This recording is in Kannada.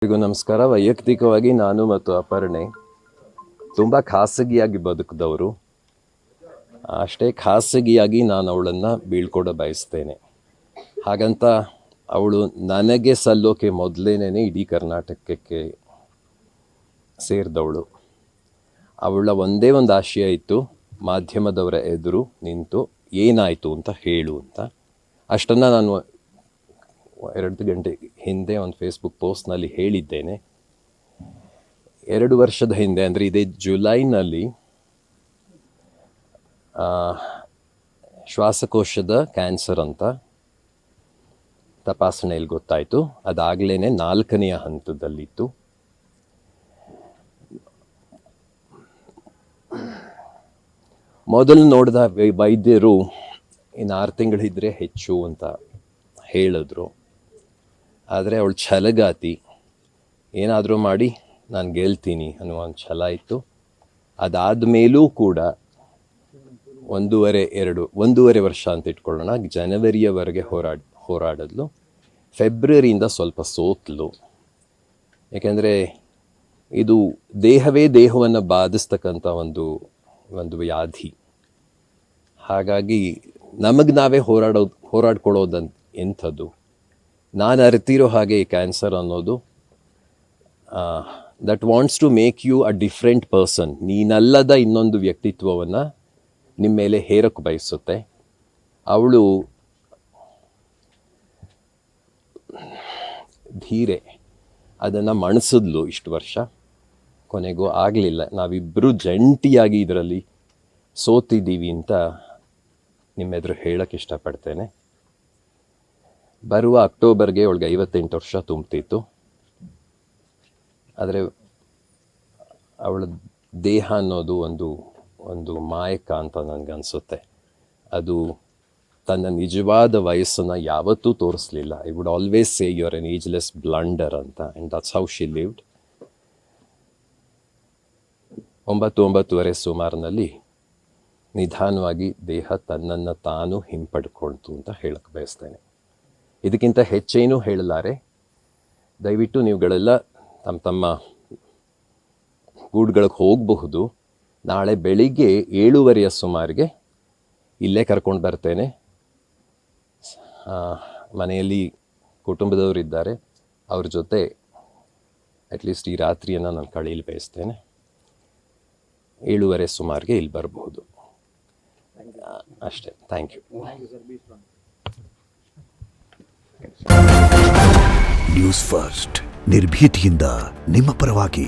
ಎಲ್ಲರಿಗೂ ನಮಸ್ಕಾರ. ವೈಯಕ್ತಿಕವಾಗಿ ನಾನು ಮತ್ತು ಅಪರ್ಣೆ ತುಂಬ ಖಾಸಗಿಯಾಗಿ ಬದುಕಿದವರು. ಅಷ್ಟೇ ಖಾಸಗಿಯಾಗಿ ನಾನು ಅವಳನ್ನು ಬೀಳ್ಕೊಡ ಬಯಸ್ತೇನೆ. ಹಾಗಂತ ಅವಳು ನನಗೆ ಸಲ್ಲೋಕೆ ಮೊದಲೇನೆ ಇಡೀ ಕರ್ನಾಟಕಕ್ಕೆ ಸೇರಿದವಳು. ಅವಳ ಒಂದೇ ಒಂದು ಆಶಯ ಇತ್ತು, ಮಾಧ್ಯಮದವರ ಎದುರು ನಿಂತು ಏನಾಯಿತು ಅಂತ ಹೇಳು ಅಂತ. ಅಷ್ಟನ್ನು ನಾನು 2 ಗಂಟೆ ಹಿಂದೆ ಒಂದು ಫೇಸ್ಬುಕ್ ಪೋಸ್ಟ್ನಲ್ಲಿ ಹೇಳಿದ್ದೇನೆ. 2 ವರ್ಷದ ಹಿಂದೆ, ಅಂದರೆ ಇದೇ ಜುಲೈನಲ್ಲಿ ಶ್ವಾಸಕೋಶದ ಕ್ಯಾನ್ಸರ್ ಅಂತ ತಪಾಸಣೆಯಲ್ಲಿ ಗೊತ್ತಾಯಿತು. ಅದಾಗಲೇ 4ನೇ ಹಂತದಲ್ಲಿತ್ತು. ಮೊದಲು ನೋಡಿದ ವೈದ್ಯರು ಇನ್ನು 6 ತಿಂಗಳಿದ್ರೆ ಹೆಚ್ಚು ಅಂತ ಹೇಳಿದ್ರು. ಆದರೆ ಅವಳು ಛಲಗಾತಿ, ಏನಾದರೂ ಮಾಡಿ ನಾನು ಗೆಲ್ತೀನಿ ಅನ್ನುವ ಒಂದು ಛಲ ಇತ್ತು. ಅದಾದ ಮೇಲೂ ಕೂಡ 1.5 ವರ್ಷ ಅಂತ ಇಟ್ಕೊಳ್ಳೋಣ, ಜನವರಿಯವರೆಗೆ ಹೋರಾಡಿದ್ಲು. ಫೆಬ್ರವರಿಯಿಂದ ಸ್ವಲ್ಪ ಸೋತ್ಲು. ಏಕೆಂದರೆ ಇದು ದೇಹವೇ ದೇಹವನ್ನು ಬಾಧಿಸ್ತಕ್ಕಂಥ ಒಂದು ವ್ಯಾಧಿ. ಹಾಗಾಗಿ ನಮಗೆ ನಾವೇ ಹೋರಾಡ್ಕೊಳ್ಳೋದಂತ ಎಂಥದ್ದು. ನಾನು ಅರಿತಿರೋ ಹಾಗೆ ಈ ಕ್ಯಾನ್ಸರ್ ಅನ್ನೋದು that wants to make you a different person. ನೀನಲ್ಲದ ಇನ್ನೊಂದು ವ್ಯಕ್ತಿತ್ವವನ್ನು ನಿಮ್ಮ ಮೇಲೆ ಹೇರಕ್ಕೆ ಬಯಸುತ್ತೆ. ಅವಳು ಧೀರೆ ಅದನ್ನು ಮಣಿಸಿದ್ಲು ಇಷ್ಟು ವರ್ಷ. ಕೊನೆಗೂ ಆಗಲಿಲ್ಲ. ನಾವಿಬ್ಬರು ಜಂಟಿಯಾಗಿ ಇದರಲ್ಲಿ ಸೋತಿದ್ದೀವಿ ಅಂತ ನಿಮ್ಮೆದುರು ಹೇಳಕ್ಕೆ ಇಷ್ಟಪಡ್ತೇನೆ. ಬರುವ ಅಕ್ಟೋಬರ್ಗೆ ಅವಳಿಗೆ 58 ವರ್ಷ ತುಂಬ್ತಿತ್ತು. ಆದರೆ ಅವಳ ದೇಹ ಅನ್ನೋದು ಒಂದು ಮಾಯಕ ಅಂತ ನನಗನ್ಸುತ್ತೆ. ಅದು ತನ್ನ ನಿಜವಾದ ವಯಸ್ಸನ್ನು ಯಾವತ್ತೂ ತೋರಿಸಲಿಲ್ಲ. I would always say you are an ageless blunder ಅಂತ. And that's how she lived. 9:30 ಸುಮಾರಿನಲ್ಲಿ ನಿಧಾನವಾಗಿ ದೇಹ ತನ್ನನ್ನು ತಾನು ಹಿಂಪಡ್ಕೊಳ್ತು ಅಂತ ಹೇಳಕ್ಕೆ ಬಯಸ್ತೇನೆ. ಇದಕ್ಕಿಂತ ಹೆಚ್ಚೇನೂ ಹೇಳಲಾರೆ. ದಯವಿಟ್ಟು ನೀವುಗಳೆಲ್ಲ ತಮ್ಮ ಗೂಡುಗಳಿಗೆ ಹೋಗಬಹುದು. ನಾಳೆ ಬೆಳಿಗ್ಗೆ 7:30 ಸುಮಾರಿಗೆ ಇಲ್ಲೇ ಕರ್ಕೊಂಡು ಬರ್ತೇನೆ. ಮನೆಯಲ್ಲಿ ಕುಟುಂಬದವರಿದ್ದಾರೆ, ಅವ್ರ ಜೊತೆ ಅಟ್ಲೀಸ್ಟ್ ಈ ರಾತ್ರಿಯನ್ನು ನಾನು ಕಳೀಲಿ ಬಯಸ್ತೇನೆ. 7:30 ಸುಮಾರಿಗೆ ಇಲ್ಲಿ ಬರಬಹುದು. ಅಷ್ಟೇ. Thank you. ನ್ಯೂಸ್ ಫಸ್ಟ್, ನಿರ್ಭೀತಿಯಿಂದ ನಿಮ್ಮ ಪರವಾಗಿ.